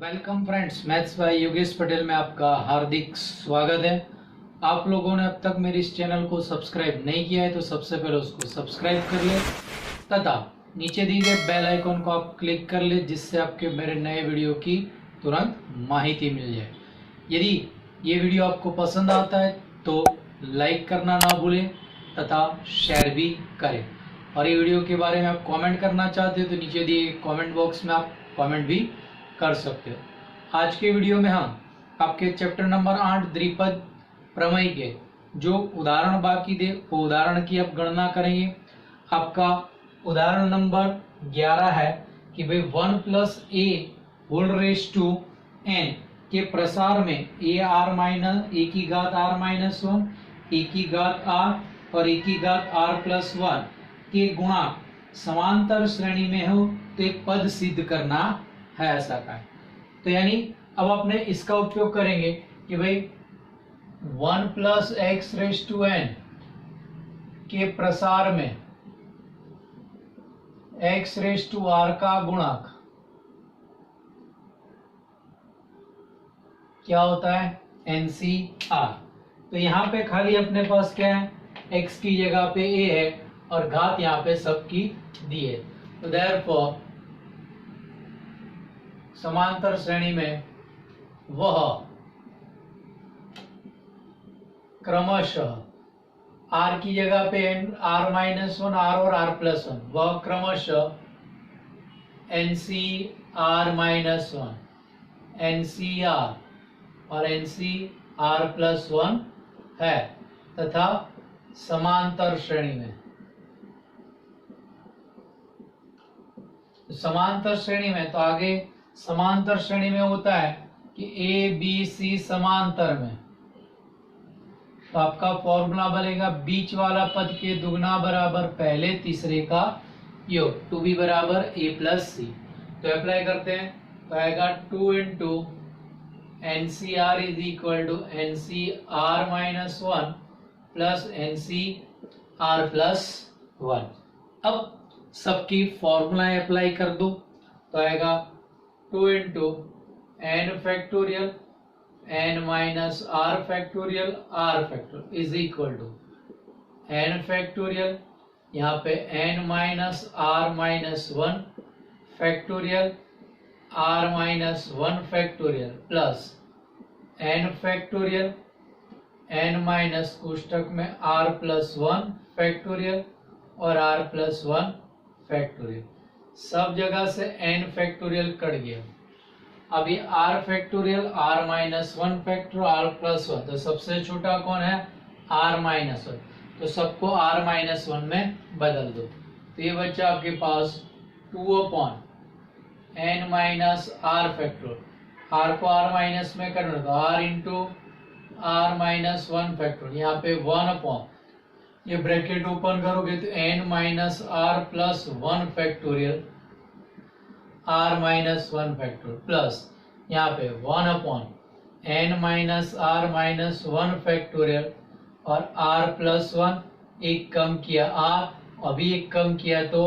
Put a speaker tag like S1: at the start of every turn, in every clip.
S1: Welcome friends, maths by Yogesh Patel में आपका हार्दिक स्वागत है। आप लोगों ने अब तक मेरे इस चैनल को सब्सक्राइब नहीं किया है तो सबसे पहले उसको सब्सक्राइब कर ले तथा नीचे दिए गए बेल आइकन को आप क्लिक कर ले, जिससे आपके मेरे नए वीडियो की तुरंत माहिती मिल जाए। यदि ये वीडियो आपको पसंद आता है तो लाइक करना ना भूलें तथा शेयर भी करें, और ये वीडियो के बारे में आप कमेंट करना चाहते हो तो नीचे दिए कमेंट बॉक्स में आप कमेंट भी कर सकते हो। आज के वीडियो में हम आपके चैप्टर नंबर 8 द्विपद प्रमेय के जो उदाहरण बाकी थे वो उदाहरण की अब गणना करेंगे। आपका उदाहरण नंबर 11 है कि भाई 1 plus a whole raise to n के प्रसार में ए आर माइनस ए की घात आर माइनस 1, ए की घात आर और ए की घात आर प्लस 1 के गुणा समांतर श्रेणी में हो तो एक पद सिद्ध करना है, ऐसा का है। तो यानी अब अपने इसका उपयोग करेंगे कि भाई 1 plus x raise to n के प्रसार में एक्स रेज टू आर का गुणक क्या होता है, NCR। तो यहाँ पे खाली अपने पास क्या है, x की जगह पे a है और घात यहाँ पे सबकी दी है। तो देयरफॉर समांतर श्रेणी में वह क्रमशः r की जगह पे r माइनस 1 r और r प्लस 1, वह क्रमशः NCR माइनस 1, NCR और NCR प्लस 1 है तथा समांतर श्रेणी में, समांतर श्रेणी में तो आगे समांतर श्रेणी में होता है कि ए बी सी समांतर में, तो आपका फॉर्मूला बनेगा बीच वाला पद के दुगना बराबर पहले तीसरे का योग, 2b बराबर a प्लस सी। तो अप्लाई करते हैं तो आएगा 2 into NCR is equal to NCR minus 1 plus NCR plus 1। अब सबकी फॉर्मूला अप्लाई कर दो तो आएगा 2 into n factorial n minus r factorial is equal to n factorial, यहाँ पे n minus r minus 1 factorial r minus 1 factorial plus n factorial n minus कोष्टक में r प्लस 1 फैक्टोरियल और r प्लस 1 फैक्टोरियल। सब जगह से n factorial cut गया। अब ये r factorial r minus 1 factorial r plus 1, तो सबसे छोटा कौन है, r माइनस 1, तो सबको r माइनस 1 में बदल दो। तो ये बच्चा आपके पास 2 upon n minus r factorial, r को r माइनस में कन्वर्ट दो, r into r minus 1 factorial, यहाँ पे 1 अपॉन ये ब्रैकेट ओपन करोगे तो n minus r plus 1 factorial r minus 1 factorial plus यहाँ पे 1 upon n minus r minus 1 factorial और r प्लस 1, एक कम किया r, अभी एक कम किया तो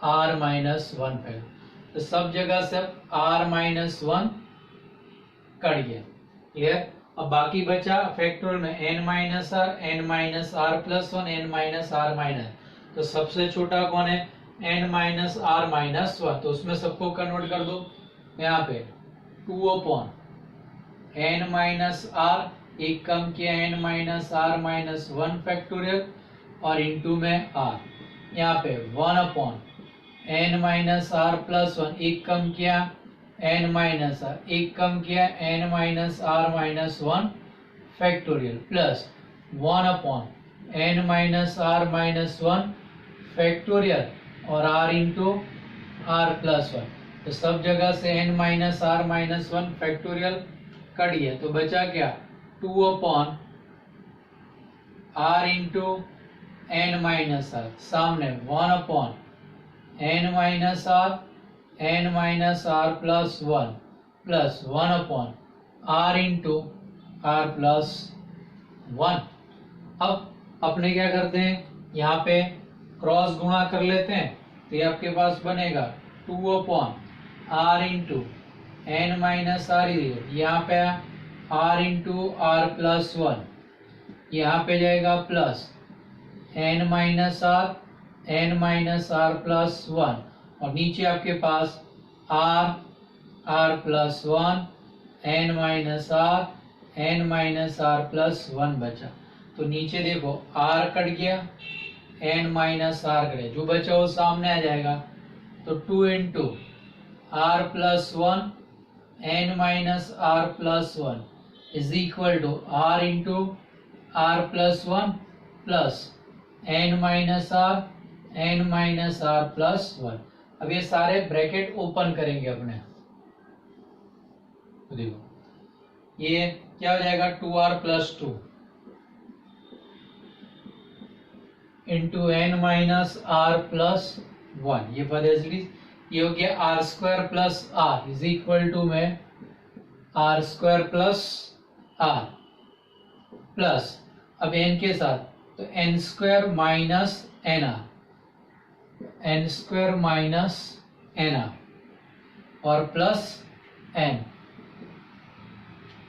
S1: r माइनस 1 फैक्टोरियल। तो सब जगह से r माइनस 1 कट गया, क्लियर। अब बाकी बचा फैक्टोरियल में n minus r plus 1 n minus r minus, तो सबसे छोटा कौन है, n माइनस r माइनस 1, तो उसमें सबको कन्वर्ट कर दो। यहाँ पे 2 अपॉन n माइनस r, एक कम किया n minus r minus 1 factorial और इंटू में r, यहाँ पे 1 upon n minus r plus 1, एक कम किया n माइनस r, एक कम किया n minus r minus 1 factorial plus 1 upon n minus r minus 1 factorial और r इंटू r प्लस 1, तो सब जगह से n minus r minus 1 factorial cut गया। तो बचा क्या, 2 upon r into n minus r, सामने 1 upon n minus r plus 1 plus 1 upon r into r plus 1। अब अपने क्या करते हैं, यहाँ पे क्रॉस गुणा कर लेते हैं तो ये आपके पास बनेगा 2 upon r into N minus R is यहाँ पे R into are plus one, यहाँ पे जाएगा plus N minus are plus one, और नीचे आपके पास R plus one N minus are plus one बचा। तो नीचे देखो आर कट गया, एन माइनस आर कट गया, जो बचा वो सामने आ जाएगा। तो 2 into are plus one N minus are plus one is equal to r into are plus one plus N minus are plus one. अब ये सारे ब्रैकेट ओपन करेंगे अपने, तो देखो ये क्या हो जाएगा 2r plus two into N minus are plus one, ये पद ये हो गया r square plus r is equal to में r square plus r plus अब एन के साथ तो n square minus n r, n square minus n r और प्लस एन,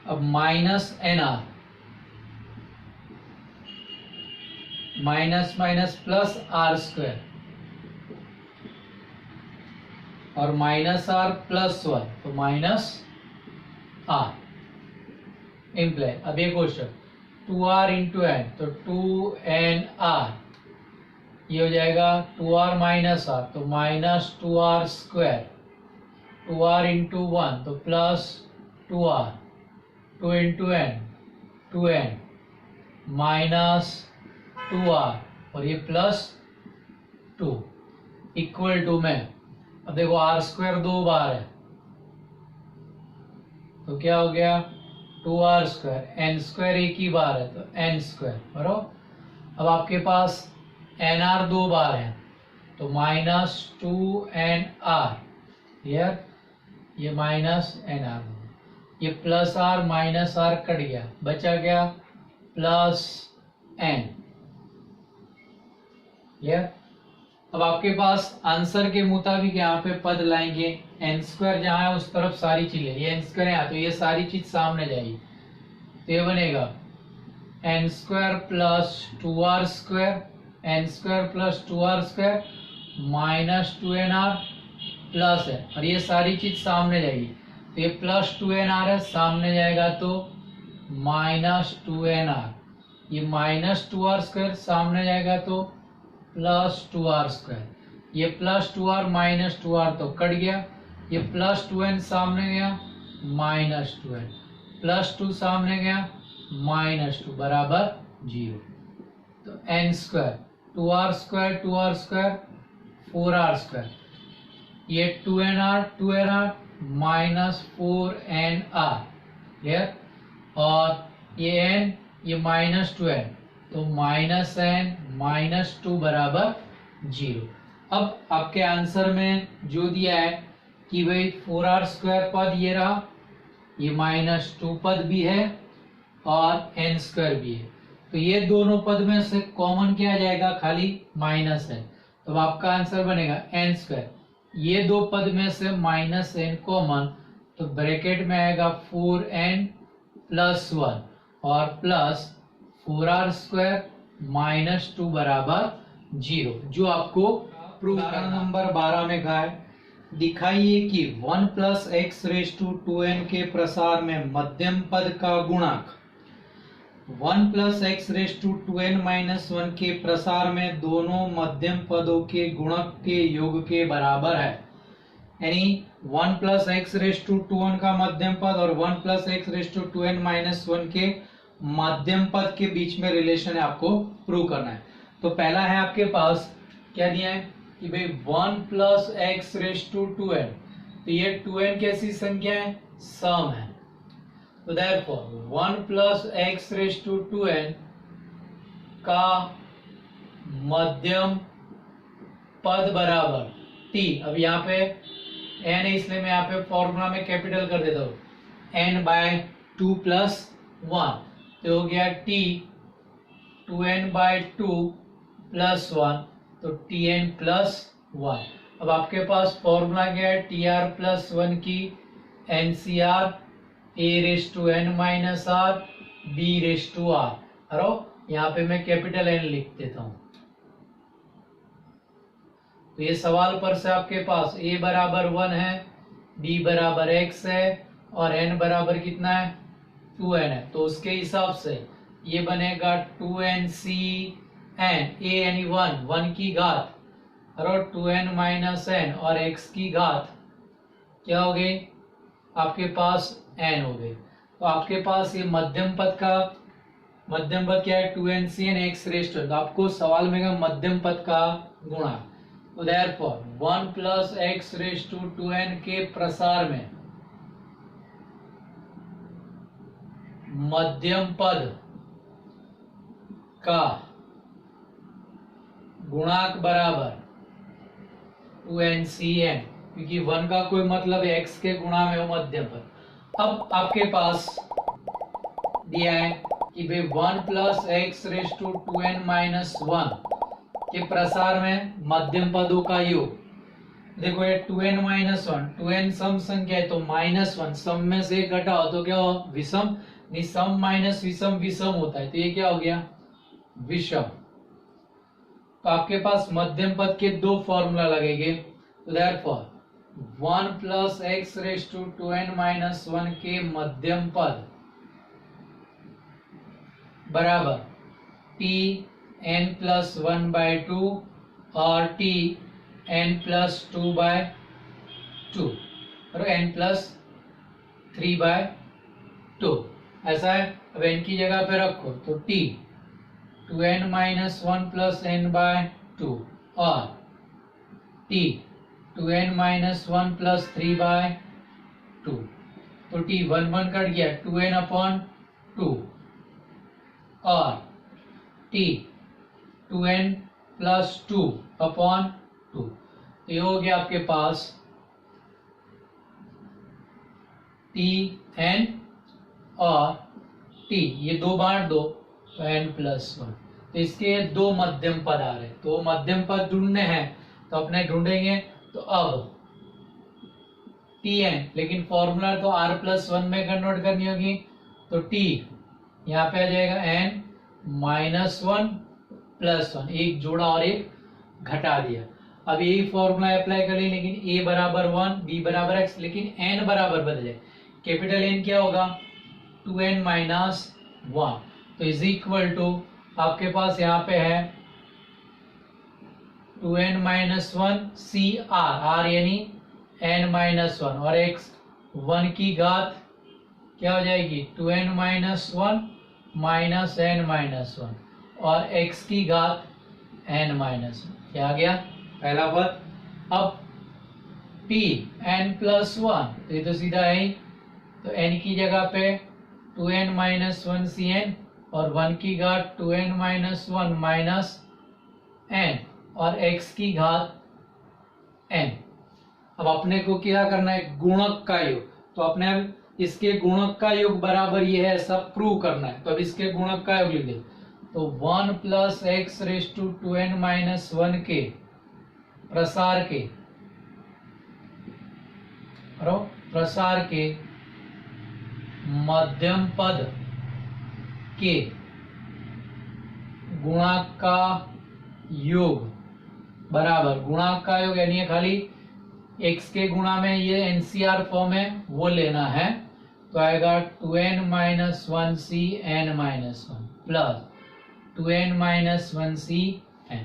S1: अब minus n r, minus minus plus r square और minus are plus one, तो minus r imply. अब एक क्वेश्चन 2r इंटू एन, तो 2n r, ये हो जाएगा 2r माइनस आर, तो minus 2r square, 2r into one तो plus 2r, 2 into n 2n minus 2r और ये प्लस 2 इक्वल टू में, अब देखो आर स्क्वायर दो बार है तो क्या हो गया 2r स्क्वायर, एन स्क्वायर एक ही बार है तो एन स्क्वायर बराबर। अब आपके पास एन आर दो बार है तो माइनस 2nr, क्लियर, ये माइनस एन आर, ये plus r minus are cut गया, बचा गया प्लस एन, क्लियर। अब आपके पास आंसर के मुताबिक यहाँ पे पद लाएंगे, एन स्क्वायर जहाँ है उस तरफ सारी चीजें, ये एन स्क्वायर है तो ये सारी चीज सामने जाएगी, तो ये बनेगा n square plus 2r square, n square plus 2r square minus 2nr plus है, और ये सारी चीज सामने जाएगी तो ये प्लस 2nr है, सामने जाएगा तो माइनस 2nr, ये माइनस 2r स्क्वायर सामने जाएगा तो प्लस 2r स्क्वायर, ये प्लस 2r माइनस 2r तो कट गया, ये प्लस 2n सामने गया माइनस 2n, प्लस 2 सामने गया माइनस 2 बराबर 0। तो n square 2r square 4r square, ये 2nr माइनस 4nr, क्लियर, और ये n ये माइनस 2n तो माइनस एन माइनस 2 बराबर 0। अब आपके आंसर में जो दिया है कि भाई 4r स्क्वायर पद ये रहा, ये माइनस 2 पद भी है और n स्क्वायर भी है, तो ये दोनों पद में से कॉमन क्या आ जाएगा, खाली माइनस n, तो आपका आंसर बनेगा n स्क्वायर, ये दो पद में से माइनस n कॉमन, तो ब्रैकेट में आएगा 4n प्लस 1 और प्लस 4r स्क्वायर माइनस 2 बराबर 0, जो आपको प्रूव करना। नंबर 12 में कहा है दिखाइए कि 1 plus x raise to 2n के प्रसार में मध्यम पद का गुणक 1 plus x raise to 2n minus 1 के प्रसार में दोनों मध्यम पदों के गुणक के योग के बराबर है। यानी 1 plus x raise to 2n का मध्यम पद और 1 plus x raise to 2n minus 1 के मध्यम पद के बीच में रिलेशन है, आपको प्रूव करना है। तो पहला है आपके पास क्या दिया है कि भाई 1 plus x raise to 2n, तो ये 2n कैसी संख्या है, सम है, तो therefore 1 plus x raise to 2n का मध्यम पद बराबर t। अब यहाँ पे n है इसलिए मैं यहाँ पे फॉर्मूला में कैपिटल कर देता हूँ n बाय 2 प्लस 1, तो हो गया t 2n बाय 2 प्लस 1, तो tn प्लस 1। अब आपके पास फॉर्मूला क्या है, tr प्लस 1 की NCR a⁻n−r b⁻r। अरो यहाँ पे मैं कैपिटल N लिख देता हूं। तो ये सवाल पर से आपके पास a बराबर 1 है, b बराबर x है और n बराबर कितना है 2n है। तो उसके हिसाब से ये बनेगा 2nCn a यानी 1 की घात और 2n-n और x की घात क्या हो गई आपके पास n हो गई। तो आपके पास ये मध्यम पद क्या है 2nCn x⁻²। तो आपको सवाल में मध्यम पद का गुणा। तो देयरफॉर 1 + x⁻²n के प्रसार में मध्यम पद का गुणांक बराबर 2nCn, क्योंकि 1 का कोई मतलब है x के गुणा में हो मध्यम पद। अब आपके पास दिया है कि भाई 1 + x⁻²n-1 के प्रसार में मध्यम पदों का योग। देखो ये 2n-1, 2n सम संख्या है तो -1 सम में से घटाओ तो क्या हो विषम, नहीं सम माइनस विषम विषम होता है, तो ये क्या हो गया विषम। तो आपके पास मध्यम पद के दो फॉर्मूला लगेंगे। तो देयरफॉर 1 + x⁻²n-1 के मध्यम पद बराबर Tn+1/2 और Tn+2/2 और n+3/2 ऐसा है। अब n की जगह पे रखो तो T 2n-1 + n/2 और T 2n-1 + 3/2। तो T 1 कट गया 2n/2 और T 2n+2/2। ये हो गया आपके पास Tn और T, ये दो बांट दो तो n+1। तो इसके दो मध्यम पद आ रहे, तो मध्यम पद ढूंढने हैं तो अपने ढूंढेंगे। तो अब Tn, लेकिन फॉर्मूला तो r+1 में कन्वर्ट करनी होगी। तो T यहाँ पे आ जाएगा n-1+1, एक जोड़ा और एक घटा दिया। अब यही फॉर्मूला अप्लाई कर लिया, लेकिन a बराबर 1 b बराबर x, लेकिन n बराबर बदले। कैपिटल N क्या होगा 2n-1। तो इज इक्वल टू आपके पास यहाँ पे है 2n-1 CR, r यानी n-1 और x 1 की घात क्या हो जाएगी 2n-1 -n-1 और x की घात n-1। क्या आ गया पहला पद। अब t n+1, तो ये तो सीधा है ही, तो n की जगह पे 2n-1 Cn और 1 की घात 2n-1 n और x की घात n। अब अपने को क्या करना है गुणक का योग। तो अपने अब इसके गुणक का योग बराबर ये है, सब प्रूव करना है। तो अब इसके गुणक का योग लिख दे। तो 1 + x⁻²n-1 के प्रसार के मध्यम पद के गुणांक का योग बराबर, गुणांक का योग यानी खाली x के गुणा में ये NCR फॉर्म है वो लेना है। तो आएगा 2n-1 Cn-1 plus 2n-1 Cn।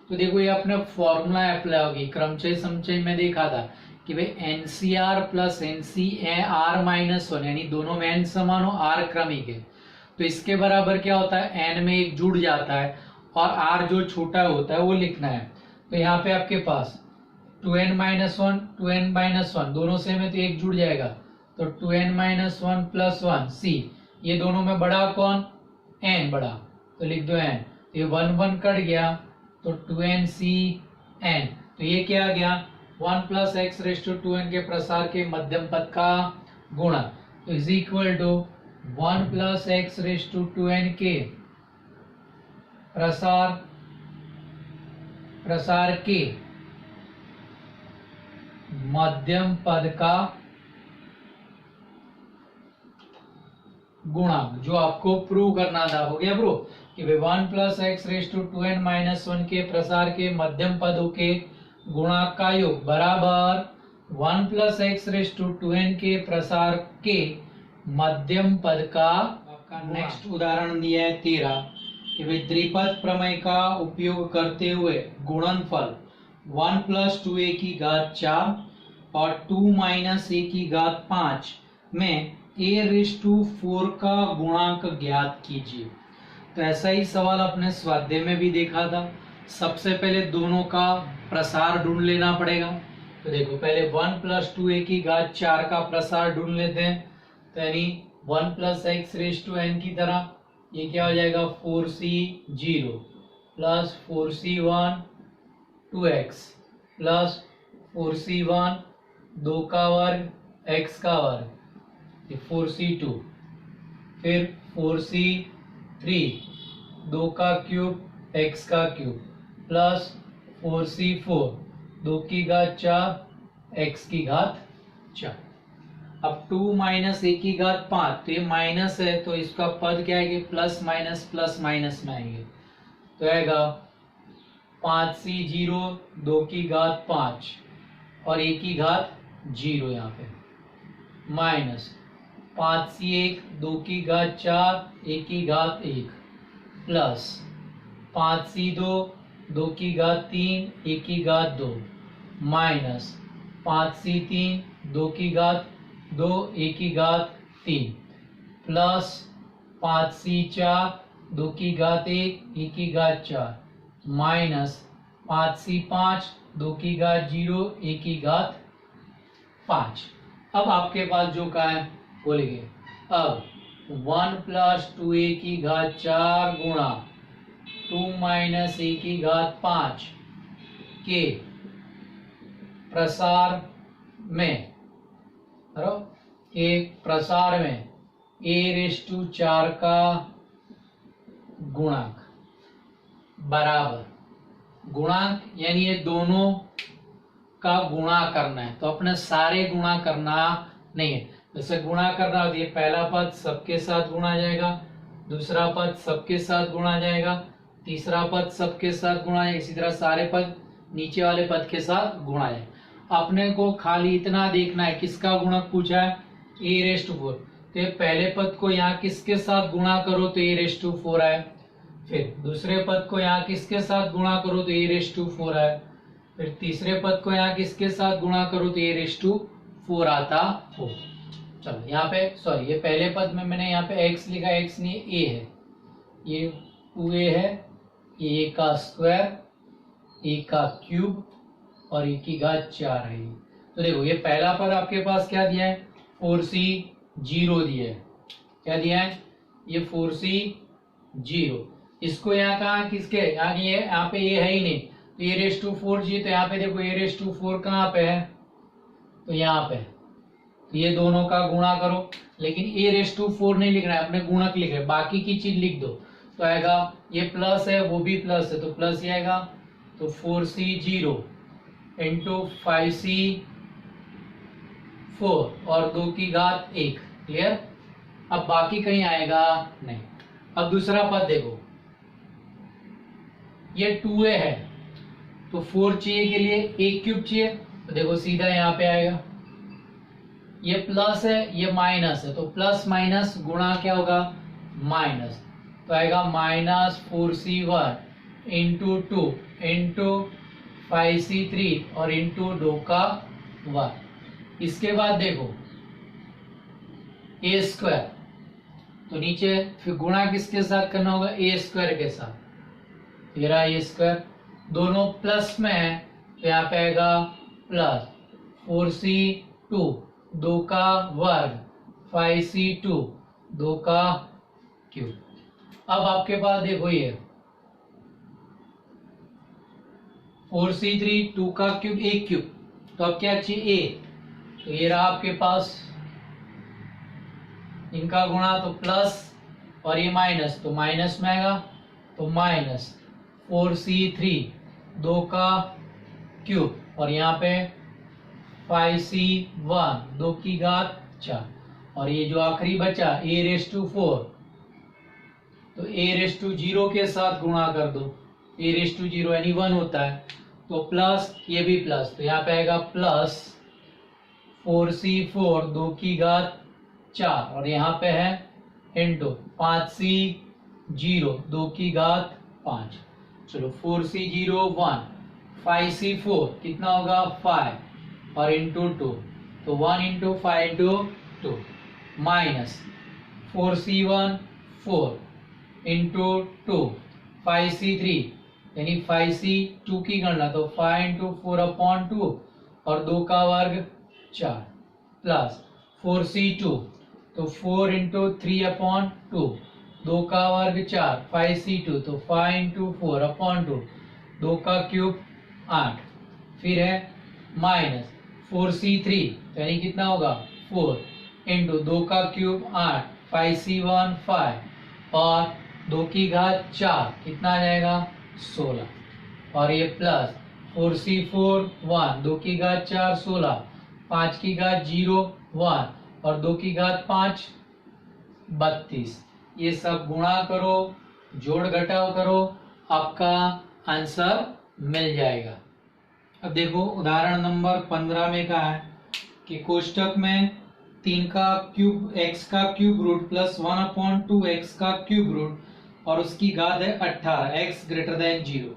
S1: तो देखो ये अपने फॉर्मूला अप्लाई होगी। क्रमचय समचय में देखा था कि भाई NCR + NCr-1 यानी दोनों में n समान हो, r क्रमिक है, तो इसके बराबर क्या होता है n में एक जुड़ जाता है और r जो छोटा होता है वो लिखना है। तो यहाँ पे आपके पास 2n-1 2n-1 दोनों से में तो एक जुड़ जाएगा, तो 2n-1 + 1 C, ये दोनों में बड़ा कौन n बड़ा, तो लिख दो n। ये 1 कट गया तो 2nCn। तो ये क्या आ गया 1 + x⁻²n के प्रसार के मध्यम पद का गुणा। तो इज इक्वल टू 1 + x⁻²n के प्रसार के मध्यम पद का गुणांक, जो आपको प्रूव करना था। हो गया प्रूव कि 1 + x⁻² - 1 के प्रसार के मध्यम पदों के गुणांक का योग बराबर 1 + x⁻² के प्रसार के मध्यम पद का। आपका नेक्स्ट उदाहरण दिया है 13 कि द्विपद प्रमेय का उपयोग करते हुए गुणनफल 1 + 2a⁴ और 2 - a⁵ में a⁴ का गुणांक ज्ञात कीजिए। तो ऐसा ही सवाल अपने स्वाध्याय में भी देखा था। सबसे पहले दोनों का प्रसार ढूंढ लेना पड़ेगा। तो देखो पहले 1 + 2a⁴ का प्रसार ढूंढ लेते हैं। तो यानी 1 + x⁻n की तरह ये क्या हो जाएगा 4c0 + 4c1 2x + 4c1 2 का वर्ग x का वर्ग 4c2, फिर 4c3 2 का क्यूब x का क्यूब प्लस 4c4 2 की घात 4 x की घात 4। अब 2 - a⁵ तो ये माइनस है तो इसका पद क्या आएगी प्लस माइनस में आएंगे। तो आएगा 5c0 2 की घात 5 और a की घात 0 यहाँ पे माइनस 5c1 2 की घात 4 a की घात 1 प्लस 5c2 2 की घात 3 a की घात 2 माइनस 5c3 2 की घात 2 a की घात 3 प्लस 5c4 2 की घात 1 a की घात 4 माइनस 5c5 2 की घात 0 a की घात 5। अब आपके पास जो का है वो लिखिए। अब 1 + 2a⁴ गुणा 2 - a⁵ के प्रसार में a⁴ का गुणांक बराबर, गुणांक यानी ये दोनों का गुणा करना है। तो अपने सारे गुणा करना नहीं है। जैसे गुणा करना हो तो ये पहला पद सबके साथ गुणा जाएगा, दूसरा पद सबके साथ गुणा जाएगा, तीसरा पद सबके साथ गुणा जाएगा, इसी तरह सारे पद नीचे वाले पद के साथ गुणा जाएगा। अपने को खाली इतना देखना है किसका गुणक पूछा है a⁴। तो पहले पद को यहाँ किसके साथ गुणा करो तो a⁴ आए, फिर दूसरे पद को यहाँ किसके साथ गुणा करो तो a⁴ आए, फिर तीसरे पद को यहाँ किसके साथ गुणा करो तो a⁴ आता हो। चलो यहाँ पे सॉरी ये पहले पद में मैंने यहाँ पे x लिखा, x नहीं a है, ये 2a है, ये a का स्क्वायर a का क्यूब और a की घात 4 है। तो देखो ये पहला पद आपके पास क्या दिया है 4c0 दिया है, क्या दिया है ये 4c0। इसको यहाँ कहाँ किसके यहाँ पे ये है ही नहीं तो a⁴ जी, तो यहाँ पे देखो a⁴ कहाँ पे है तो यहाँ पे, तो ये दोनों का गुणा करो। लेकिन a⁴ नहीं लिखना है, अपने गुणक लिख रहे, बाकी की चीज लिख दो। तो आएगा ये प्लस है वो भी प्लस है तो प्लस ही आएगा। तो 4c0 × 5c4 और 2 की घात 1। क्लियर। अब बाकी कहीं आएगा नहीं। अब दूसरा पद देखो, ये 2a है तो 4 चाहिए के लिए a³ चाहिए, तो देखो सीधा यहाँ पे आएगा। ये प्लस है ये माइनस है तो प्लस माइनस गुणा क्या होगा माइनस, तो आएगा -4c1 × 2 × 5c3 और × 2 का वर्ग। इसके बाद देखो a², तो नीचे फिर गुणा किसके साथ करना होगा a² के साथ। ये रहा a², दोनों प्लस में है तो यहाँ पे आएगा प्लस 4c2 2 का वर्ग 5c2 2 का क्यूब। अब आपके पास देखो ये 4c3 2 का क्यूब a³, तो अब क्या चाहिए a, तो ये रहा आपके पास इनका गुणा तो प्लस और ये माइनस तो माइनस में आएगा, तो माइनस 4c3 2 का क्यूब और यहाँ पे 5c1 2 की घात 4 और ये जो आखिरी बचा a रेस टू 4, तो a रेस टू 0 के साथ गुणा कर दो, a रेस टू 0 यानी 1 होता है, तो प्लस ये भी प्लस, तो यहाँ पे आएगा प्लस 4c4 2 की घात 4, और यहाँ पे है इंटू 5c0 2 की घात 5। चलो 4c0 1, 5c4 कितना होगा 5 और इंटू 2, तो 1 into 5 into 2 minus 4c1 4 into 2, 5c3 यानी 5c2 की गणना, तो 5 इंटू 4/2 और 2 का वर्ग 4 प्लस 4c2, तो 4 इंटू 3/2, 2 का वर्ग 4, 5c2 तो 5 इंटू 4/2, 2 का क्यूब 8, फिर है माइनस 4c3 यानी कितना होगा 4 इंटू 2 का क्यूब 8, 5c1 5 और 2 की घात 4 कितना आ जाएगा 16, और ये प्लस 4c4 1 2 की घात 4 16, 5 की घात 0 1 और 2 की घात 5 32। ये सब गुणा करो, जोड़ घटाव करो, आपका आंसर मिल जाएगा। अब देखो उदाहरण नंबर 15 में कहा है कि कोष्टक में 3 का क्यूब x का क्यूब रूट प्लस 1/2 x का क्यूब रूट और उसकी घात है 18 x ग्रेटर देन 0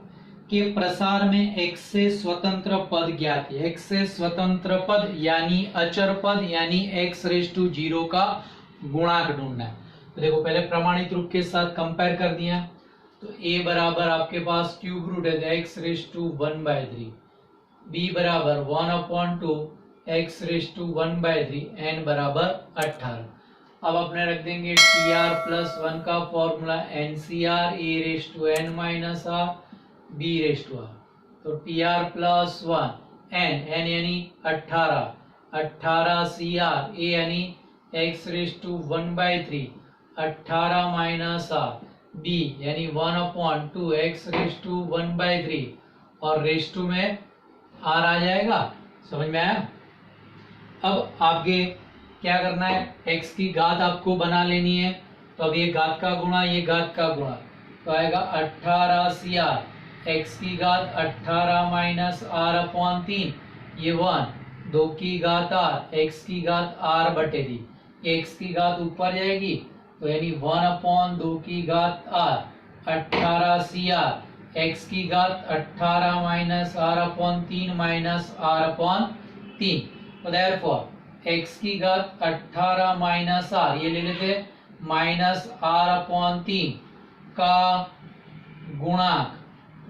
S1: के प्रसार में x से स्वतंत्र पद ज्ञात है। x से स्वतंत्र पद यानी अचर पद यानी x रेज टू 0 का गुणांक ढूंढना है। तो देखो पहले प्रमाणित रूप के साथ कंपेयर कर दिया, तो a बराबर आपके पास क्यूब रूट है x रेज टू 1/3, b बराबर 1/2 x रेज टू 1/3, n बराबर 18। अब अपने रख देंगे tr प्लस 1 का formula ncr a raise to n minus r b raise to r, तो tr प्लस 1 n यानी 18 cr a यानी x raise to 1/3 18 minus r b यानी 1/2 x रेज टू 1/3 और रेज टू में r आ जाएगा। समझ में आया? अब आगे क्या करना है, x की घात आपको बना लेनी है, तो अब ये घात का गुणा ये घात का गुणा, तो आएगा 18 cr x की घात 18 माइनस r/3, ये 1 2 की घात r x की घात r बटे दी, x की घात ऊपर जाएगी तो यानी 1/2 की घात r 18 cr x की घात 18 माइनस r/3 माइनस r/3, तो देयरफॉर x की घात 18 माइनस r ये ले लेते माइनस r/3 का गुणांक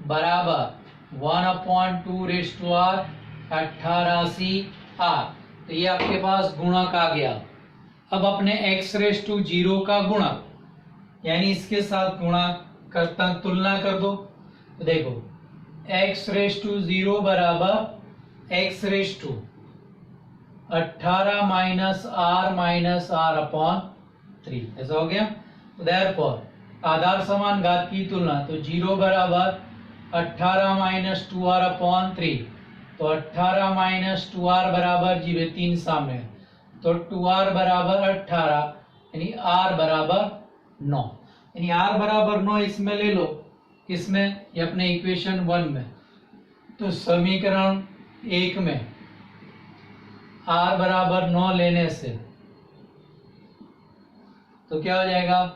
S1: बराबर 1/2 रेज टू r 18 cr, तो ये आपके पास गुणक आ गया। अब अपने x रेज टू 0 का गुणक यानी इसके साथ गुणा करता तुलना कर दो, तो देखो x रेज टू 0 बराबर x raise to 18 minus r/3, ऐसा हो गया। तो देयरफॉर आधार समान घात की तुलना, तो 0 बराबर 18 माइनस 2r/3, तो 18 माइनस 2r बराबर 0, 3 सामने, तो 2r बराबर 18 यानी r बराबर 9, यानी r बराबर 9 इसमें ले लो, किसमें, ये अपने इक्वेशन 1 में, तो समीकरण 1 में r बराबर 9 लेने से तो क्या हो जाएगा,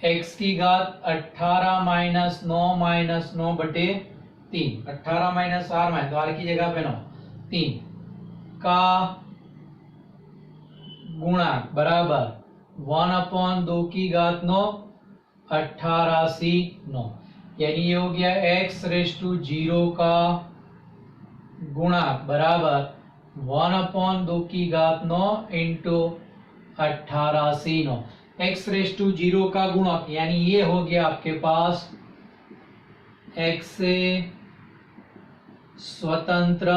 S1: x की घात 18 माइनस 9 बटे 3, 18 माइनस r माइनस, तो r की जगह पे 9 3 का गुणा बराबर 1/2 की घात 9 18 c 9, यानी ये हो गया x रेज टू 0 का गुणा बराबर 1/2 की घात 9 into 18 c 9, x raise to 0 का गुणक यानी ये हो गया आपके पास x से स्वतंत्र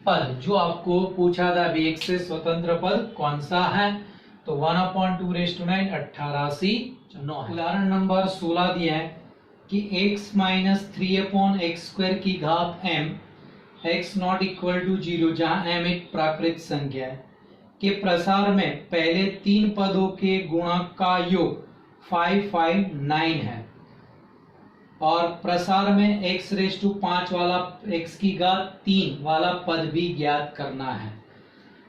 S1: पद, जो आपको पूछा था अभी, x से स्वतंत्र पद कौन सा है, तो 1/2 रेज टू 9 18 c 9। उदाहरण नंबर 16 दिया है कि x माइनस 3/x² की घात m x not equal to 0, जहां m एक प्राकृत संख्या है, के प्रसार में पहले 3 पदों के गुणक का योग 559 है और प्रसार में x⁵ वाला x⁻³ वाला पद भी ज्ञात करना है।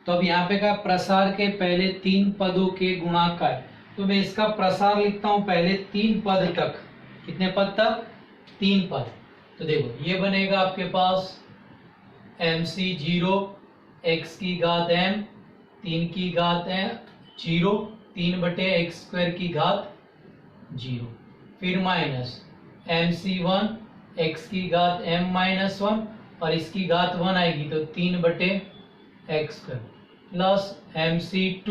S1: तो अब यहाँ पे का प्रसार के पहले 3 पदों के गुणक का है, तो मैं इसका प्रसार लिखता हूं पहले 3 पद तक। कितने पद तक? 3 पद। तो देखो ये बनेगा आपके पास mc0 x⁻m 3⁻0 3/x²⁻0 फिर माइनस mc1 x⁻m-1 और इसकी घात 1 आएगी तो 3/x² प्लस mc2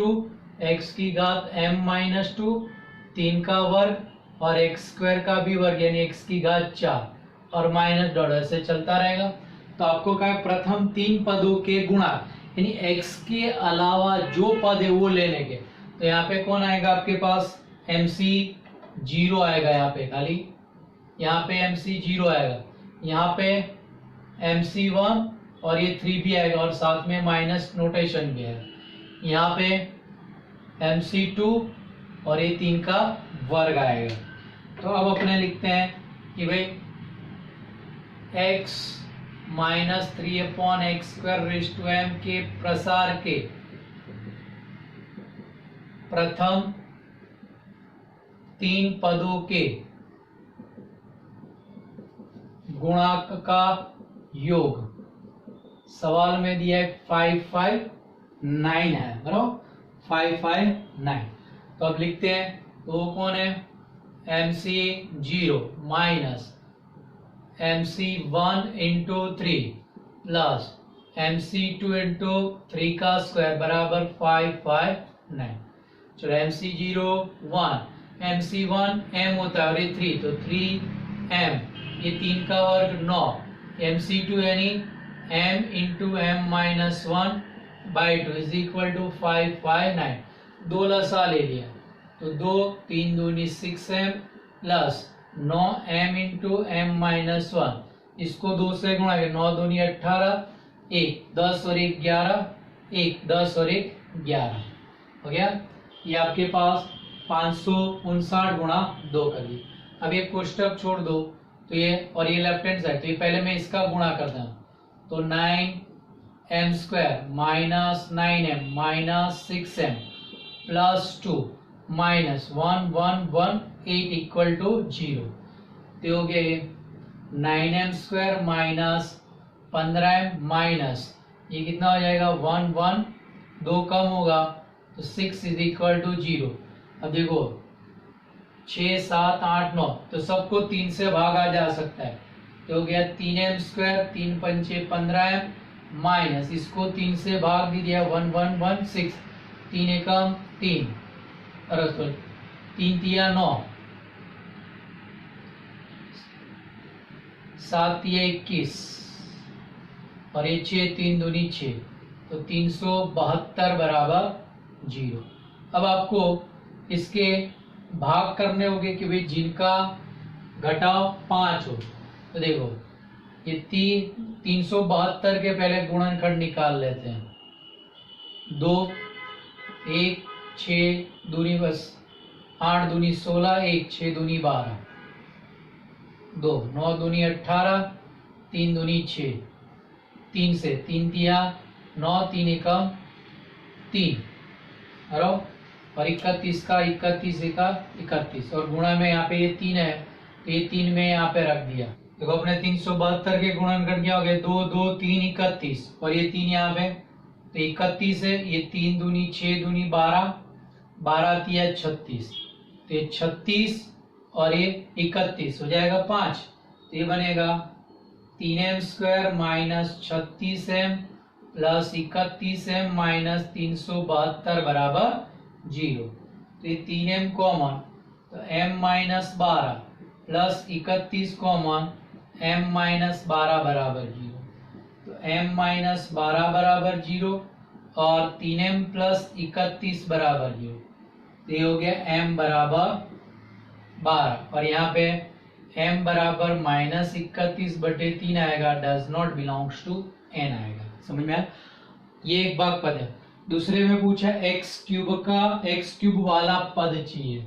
S1: x⁻m-2 3 का वर्ग और x² का भी वर्ग यानी x⁻4 और माइनस डॉट ऐसे चलता रहेगा। तो आपको क्या है, प्रथम 3 पदों के गुणा यानी x के अलावा जो पद है वो लेने के। तो यहाँ पे कौन आएगा आपके पास? mc0 आएगा, यहाँ पे खाली यहाँ पे mc0 आएगा, यहाँ पे mc1 और ये 3 भी आएगा और साथ में माइनस नोटेशन भी है। यहाँ पे mc2 और ये 3 का वर्ग आएगा। तो अब अपने लिखते हैं कि भाई x माइनस 3/x² के प्रसार के प्रथम 3 पदों के गुणांक का योग सवाल में दिया है 559 है, बराबर 559। तो अब लिखते हैं, तो वो कौन है? mc0 minus mc1 into 3 plus mc2 into 3 का स्क्वायर बराबर 559। चलो mc0 1 mc1 m होता है और ये 3 तो 3m ये 3 का वर्ग 9 mc2 यानी m इंटू m-1 by 2 is equal to 559। 2 लसा ले लिया तो 2 3 दूनी 6m plus 9m into m-1 इसको 2 से गुणा के 9 दूनी 18 1 10 और 1 11 1 10 और 1 11 हो गया। ये आपके पास 559 गुणा 2 कर ली। अब ये कोष्टक छोड़ दो तो ये और ये लेफ्ट हैंड साइड, तो ये पहले मैं इसका गुणा करता हूँ तो 9m² minus 9m minus 6m plus 2 minus 1118 equal to 0। तो हो गए 9m² माइनस 15m माइनस ये कितना हो जाएगा 1 1 2 कम होगा तो 6 इज इक्वल टू 0। अब देखो 6 7 8 9 तो सबको 3 से भागा जा सकता है तो हो गया 3m² 3 पंचे 15m माइनस इसको 3 से भाग भी दिया 1 1 1 6 3 एकम 3 अरे 3 तिया 9 7 तिया 21 और ये 6 3 दूनी 6 तो 372 बराबर 0। अब आपको इसके भाग करने होंगे कि भाई जिनका घटाव 5 हो। तो देखो ये 372 के पहले गुणनखंड निकाल लेते हैं 2 1 6 दूनी बस 8 दूनी 16 1 6 दूनी 12 2 9 दूनी 18 3 दूनी 6 3 से 3 तिया 9 3 एकम 3 और 31 का 31 का 31 और गुणा में यहाँ पे ये 3 है तो ये 3 में यहाँ पे रख दिया। देखो अपने 372 के गुणनखंड क्या हो गए 2 2 3 31 और ये 3 यहाँ पे तो 31 है ये 3 दूनी 6 दूनी 12 12 तिया 36 तो ये 36 और ये 31 हो जाएगा 5 तो ये बनेगा 3m² minus 36m plus 31m minus 372 बराबर 0। तो ये 3m कॉमन तो m-12 प्लस 31 कॉमन m-12 बराबर 0 तो m-12 बराबर 0 और 3m प्लस 31 बराबर 0 तो ये हो गया m बराबर 12 और यहाँ पे m बराबर -31/3 आएगा does not belongs to n आएगा। समझ में आया? ये एक भाग पद है। दूसरे में पूछा एक्स क्यूब का एक्स क्यूब वाला पद चाहिए,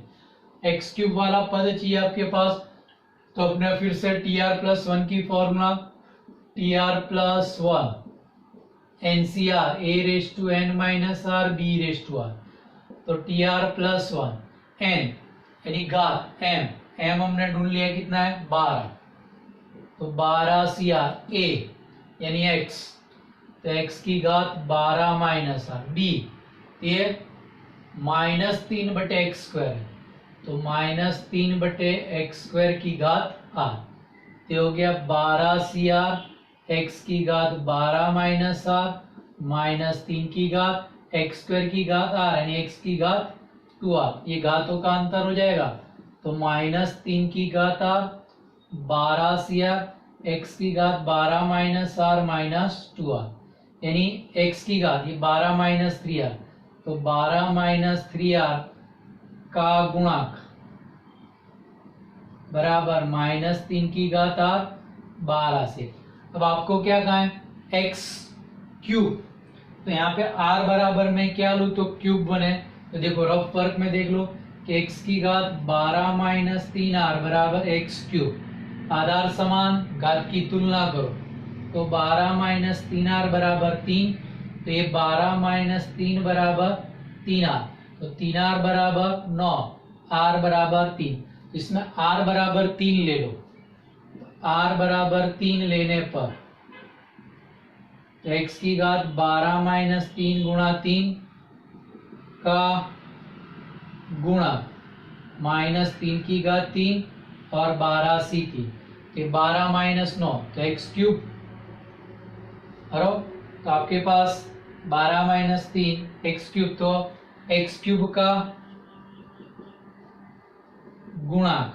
S1: एक्स क्यूब वाला पद चाहिए आपके पास। तो अपने फिर से टी आर प्लस वन की formula, t r plus one nCr a raise to n minus r b raise to r. तो t r plus one n यानी घात एम, एम हमने ढूंढ लिया कितना है 12, तो 12 सी आर ए यानी एक्स, तो एक्स की घात 12 माइनस आर बी, ये -3 बटे एक्स स्क्वायर है, तो -3 बटे एक्स स्क्वायर की घात आर, तो हो गया 12 सी आर एक्स की घात 12 माइनस आर -3 की घात एक्स स्क्वायर की घात आर यानी एक्स की घात 2r, ये घातों का अंतर हो जाएगा, तो -3 की घात आर 12 सी आर एक्स की घात 12 माइनस आर -2r यानी x की घात ये 12 माइनस 3r, तो 12 माइनस 3r का गुणक बराबर -3 की घात r 12 से। अब आपको क्या कहा है x क्यूब, तो यहाँ पे r बराबर में क्या लूँ तो क्यूब बने, तो देखो रफ वर्क में देख लो कि x की घात 12 माइनस 3r बराबर x क्यूब, आधार समान घात की तुलना करो, तो 12 माइनस 3r बराबर 3, तो ये 12 माइनस 3 बराबर 3r, तो 3r बराबर 9, r बराबर 3, तो इसमें r बराबर 3 ले लो, r बराबर 3 लेने पर तो x की घात 12 माइनस 3 गुणा 3 का गुणा -3 की घात 3 और 12 सी की, तो 12 माइनस 9 तो एक्स क्यूब, तो आपके पास 12 माइनस 3 एक्स क्यूब, तो एक्स क्यूब का गुणक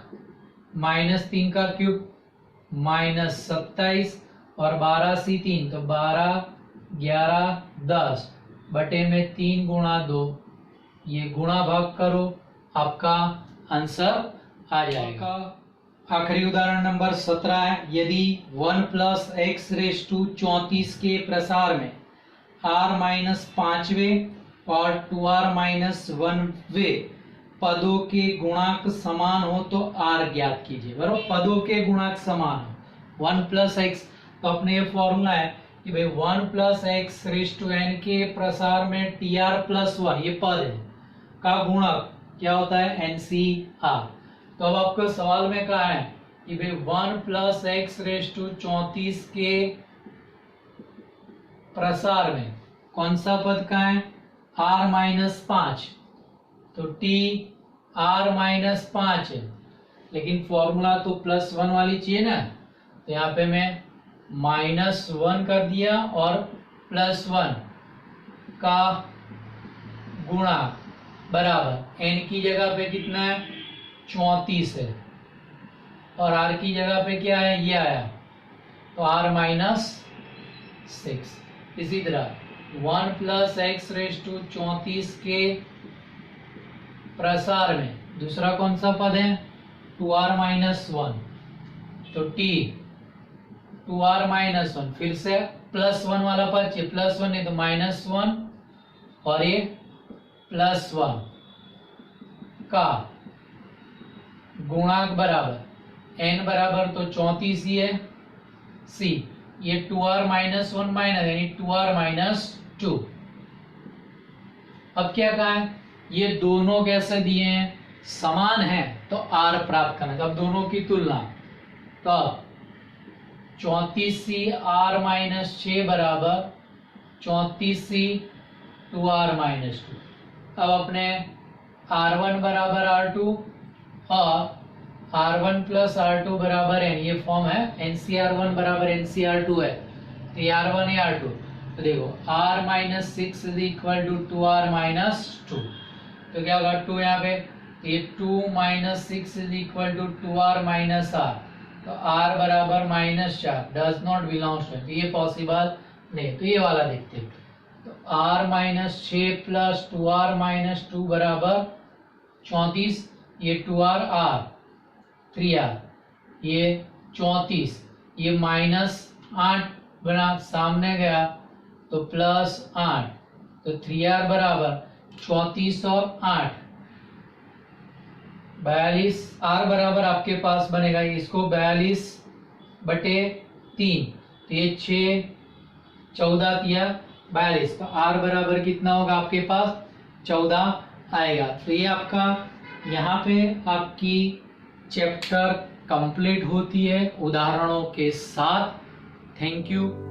S1: -3 का क्यूब -27 और 12 सी 3, तो 12 11 10 बटे में 3 गुणा 2, ये गुणा भाग करो आपका आंसर आ जाएगा। आखिरी उदाहरण नंबर 17 है, यदि 1 प्लस एक्स रेस टू 34 के प्रसार में r माइनस 5वें और 2r माइनस 1वें पदों के गुणांक समान हो तो r ज्ञात कीजिए। बराबर पदों के गुणांक समान हो, 1 प्लस एक्स, तो अपने ये फॉर्मूला है कि भाई 1 plus x raise to n के प्रसार में टी आर प्लस 1 ये पद है का गुणक क्या होता है एनसीआर। तो अब आपको सवाल में कहा है कि भाई 1 प्लस एक्स रेस टू 34 के प्रसार में कौन सा पद का है r माइनस 5, तो टी r माइनस 5 है, लेकिन फॉर्मूला तो +1 वाली चाहिए ना, तो यहाँ पे मैं -1 कर दिया और +1 का गुणा बराबर n की जगह पे कितना है 34 है और r की जगह पे क्या है ये आया, तो r माइनस 6। इसी तरह 1 प्लस एक्स रेस टू 34 के प्रसार में दूसरा कौन सा पद है 2r माइनस 1, तो t 2r माइनस 1, फिर से +1 वाला पद चाहिए, +1 नहीं तो -1 और ये +1 का गुणांक बराबर n बराबर तो 34 ही है, c ये 2r माइनस 1 माइनस यानी 2r माइनस 2। अब क्या कहा है ये दोनों कैसे दिए हैं समान है तो r प्राप्त करना, अब दोनों की तुलना, तो 34c r माइनस 6 बराबर 34c 2r माइनस 2। अब अपने r1 बराबर r2 और r1 प्लस r2 बराबर n, ये फॉर्म है ncr1 बराबर ncr2 है, तो ये r1 है r2, तो देखो r minus 6 is equal to 2r minus 2, तो क्या होगा 2 यहाँ पे, ये 2 minus 6 is equal to 2r minus r, तो r बराबर -4 डज नॉट बिलोंग्स टू, तो ये पॉसिबल नहीं, तो ये वाला देखते हैं, तो r minus 6 plus 2r minus 2 बराबर 34, ये 2r r 3r ये 34, ये -8 बना सामने गया तो +8 तो 3r बराबर 34 और 8 42, r बराबर आपके पास बनेगा इसको 42/3, तो ये 6 14 या 42, तो r बराबर कितना होगा आपके पास 14 आएगा। तो ये आपका यहाँ पे आपकी चैप्टर कंप्लीट होती है उदाहरणों के साथ। Thank you.